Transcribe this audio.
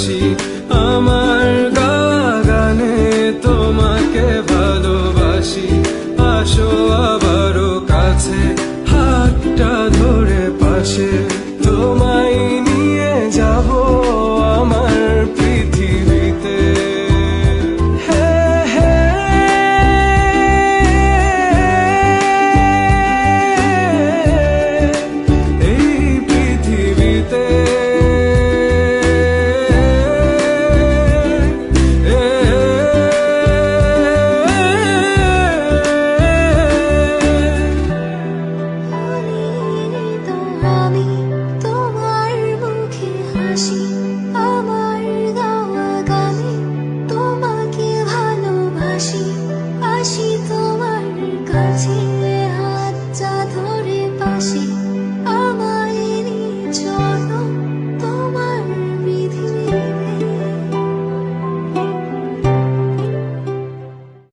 হাসি আমার গাওয়া গানে তোমাকে ভালোবাসি আসো আবারও কাছে হাতটা ধরে পাশে তোমায় নিয়ে যাব আমার পৃথিবীতে এই পৃথিবীতে আমার গাওয়া গানে তোমাকে ভালোবাসি আসি তোমার কাছে হাতটা ধরে পাশে